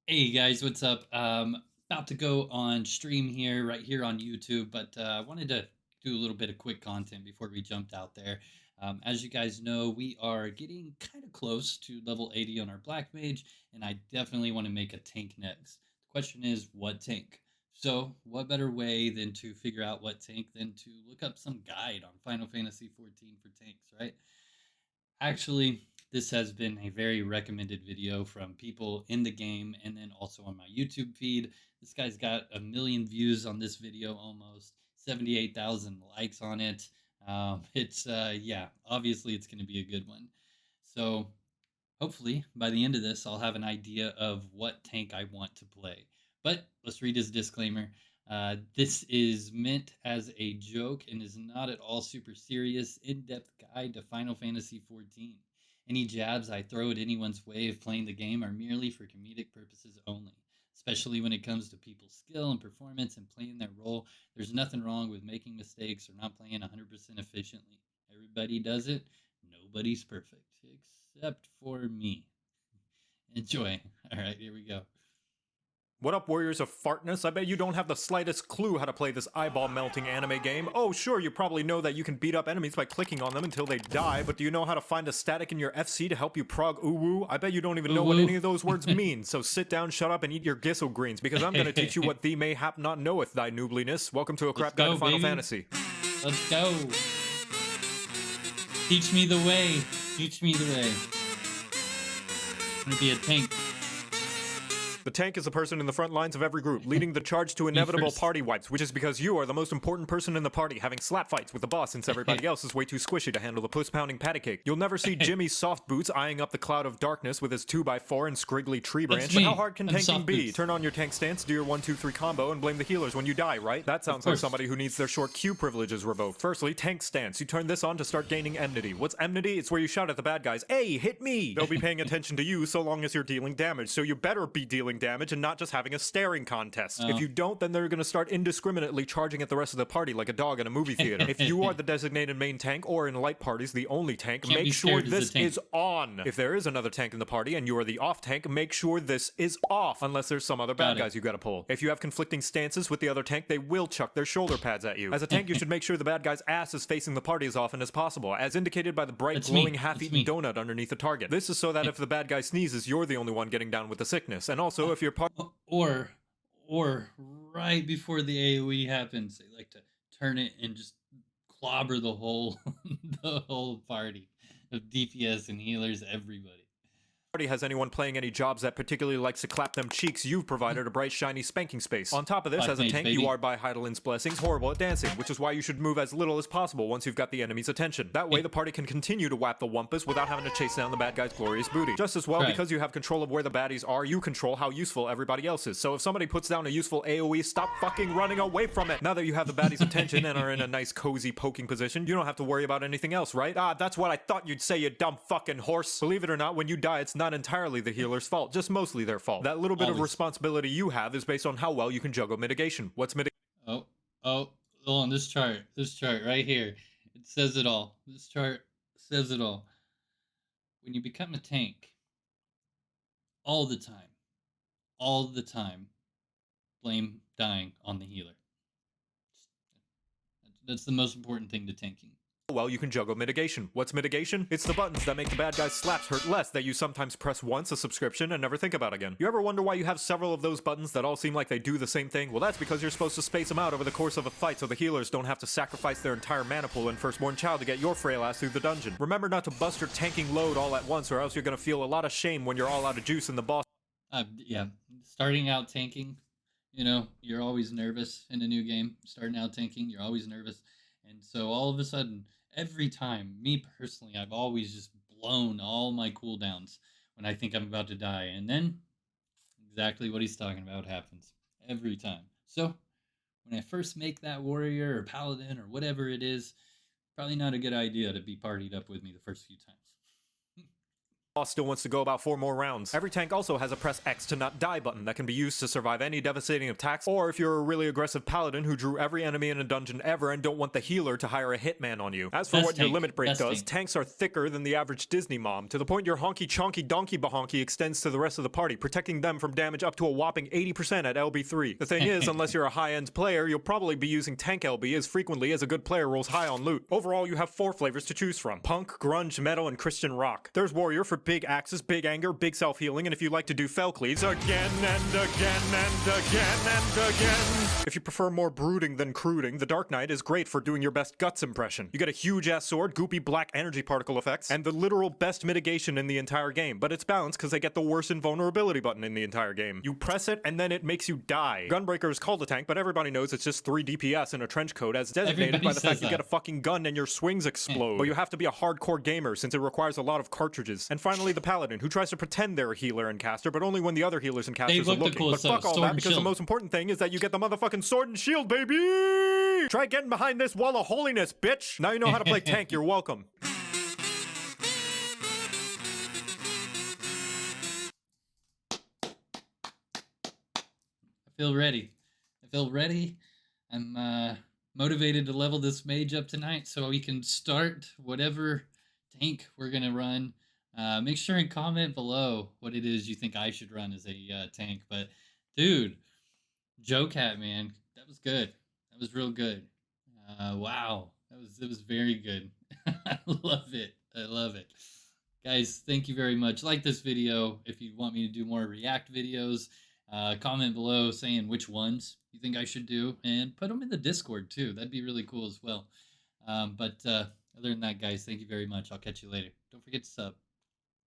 Hey guys, what's up? About to go on stream here, right here on YouTube, but I wanted to do a little bit of quick content before we jumped out there. As you guys know, we are getting kind of close to level 80 on our Black Mage, and I definitely want to make a tank next. The question is, what tank? So, what better way than to figure out what tank than to look up some guide on Final Fantasy XIV for tanks, right? Actually, this has been a very recommended video from people in the game and then also on my YouTube feed. This guy's got a million views on this video, almost 78,000 likes on it. Yeah, obviously it's going to be a good one. So hopefully by the end of this, I'll have an idea of what tank I want to play. But let's read his disclaimer. This is meant as a joke and is not at all super serious, in depth guide to Final Fantasy XIV. Any jabs I throw at anyone's way of playing the game are merely for comedic purposes only, especially when it comes to people's skill and performance and playing their role. There's nothing wrong with making mistakes or not playing 100% efficiently. Everybody does it. Nobody's perfect, except for me. Enjoy. All right, here we go. What up, warriors of fartness? I bet you don't have the slightest clue how to play this eyeball-melting anime game. Oh, sure, you probably know that you can beat up enemies by clicking on them until they die, but do you know how to find a static in your FC to help you prog uwu? I bet you don't even know what any of those words mean, so sit down, shut up, and eat your gizzle greens, because I'm gonna teach you what thee mayhap not knoweth, thy noobliness. Welcome to a crap guide to Final Fantasy. Let's go. Teach me the way. Teach me the way. I'm gonna be a tank. The tank is a person in the front lines of every group, leading the charge to inevitable party wipes, which is because you are the most important person in the party, having slap fights with the boss since everybody else is way too squishy to handle the puss-pounding patty cake. You'll never see Jimmy's soft boots eyeing up the cloud of darkness with his 2x4 and scriggly tree branch. But how hard can tanking be? Turn on your tank stance, do your 1-2-3 combo, and blame the healers when you die, right? That sounds like somebody who needs their short Q privileges revoked. Firstly, tank stance. You turn this on to start gaining enmity. What's enmity? It's where you shout at the bad guys, "Hey, hit me!" They'll be paying attention to you so long as you're dealing damage, so you better be dealing damage and not just having a staring contest. If you don't, then they're going to start indiscriminately charging at the rest of the party like a dog in a movie theater. If you are the designated main tank, or in light parties the only tank, make sure this is on. If there is another tank in the party and you are the off tank, make sure this is off, unless there's some other bad guys you gotta pull. If you have conflicting stances with the other tank, they will chuck their shoulder pads at you. As a tank, you should make sure the bad guy's ass is facing the party as often as possible, as indicated by the bright glowing half-eaten donut underneath the target. This is so that if the bad guy sneezes, you're the only one getting down with the sickness. And also, if you're or right before the AoE happens, they like to turn it and just clobber the whole the whole party of DPS and healers, everybody. Has anyone playing any jobs that particularly likes to clap them cheeks, you've provided a bright shiny spanking space. On top of this, as a tank, you are by Heidelin's blessings horrible at dancing, which is why you should move as little as possible once you've got the enemy's attention. That way the party can continue to whap the wumpus without having to chase down the bad guy's glorious booty. Just as well, because you have control of where the baddies are, you control how useful everybody else is. So if somebody puts down a useful AoE, stop fucking running away from it. Now that you have the baddie's attention and are in a nice cozy poking position, you don't have to worry about anything else, right? Ah, that's what I thought you'd say, you dumb fucking horse. Believe it or not, when you die, it's not entirely the healer's fault, just mostly their fault. That little bit of responsibility you have is based on how well you can juggle mitigation. What's mitigation? Hold on, this chart right here, it says it all. This chart says it all. When you become a tank, all the time, blame dying on the healer. That's the most important thing to tanking. Well, you can juggle mitigation. What's mitigation? It's the buttons that make the bad guy's slaps hurt less that you sometimes press once a subscription and never think about again. You ever wonder why you have several of those buttons that all seem like they do the same thing? Well, that's because you're supposed to space them out over the course of a fight so the healers don't have to sacrifice their entire mana pool and firstborn child to get your frail ass through the dungeon. Remember not to bust your tanking load all at once, or else you're gonna feel a lot of shame when you're all out of juice in the boss. Yeah, starting out tanking, you're always nervous in a new game. Starting out tanking, you're always nervous. And so all of a sudden, every time, me personally, I've always just blown all my cooldowns when I think I'm about to die. And then exactly what he's talking about happens every time. So when I first make that warrior or paladin or whatever it is, probably not a good idea to be partied up with me the first few times. boss still wants to go about 4 more rounds. Every tank also has a press X to not die button that can be used to survive any devastating attacks, or if you're a really aggressive paladin who drew every enemy in a dungeon ever and don't want the healer to hire a hitman on you. As for what your limit break does, tanks are thicker than the average Disney mom, to the point your honky chonky donkey bahonky extends to the rest of the party, protecting them from damage up to a whopping 80% at LB3. The thing is, unless you're a high-end player, you'll probably be using tank LB as frequently as a good player rolls high on loot. Overall, you have 4 flavors to choose from: punk, grunge, metal, and Christian rock. There's warrior for big axes, big anger, big self-healing, and if you like to do fell cleaves, again and again and again and again. If you prefer more brooding than cruding, the Dark Knight is great for doing your best guts impression. You get a huge-ass sword, goopy black energy particle effects, and the literal best mitigation in the entire game, but it's balanced because they get the worst invulnerability button in the entire game. You press it, and then it makes you die. Gunbreaker is called a tank, but everybody knows it's just 3 DPS in a trench coat, as designated by the fact you get a fucking gun and your swings explode. But you have to be a hardcore gamer, since it requires a lot of cartridges. And finally, the Paladin, who tries to pretend they're a healer and caster, but only when the other healers and casters are looking. But fuck all that, because the most important thing is that you get the motherfucking sword and shield, baby! Try getting behind this wall of holiness, bitch! Now you know how to play tank, you're welcome. I feel ready. I feel ready. I'm motivated to level this mage up tonight so we can start whatever tank we're going to run. Make sure and comment below what it is you think I should run as a tank. But, dude, JoCat, man, that was good. That was real good. Wow. It was very good. I love it. I love it. Guys, thank you very much. Like this video. If you want me to do more React videos, comment below saying which ones you think I should do, and put them in the Discord too. That'd be really cool as well. But other than that, guys, thank you very much. I'll catch you later. Don't forget to sub.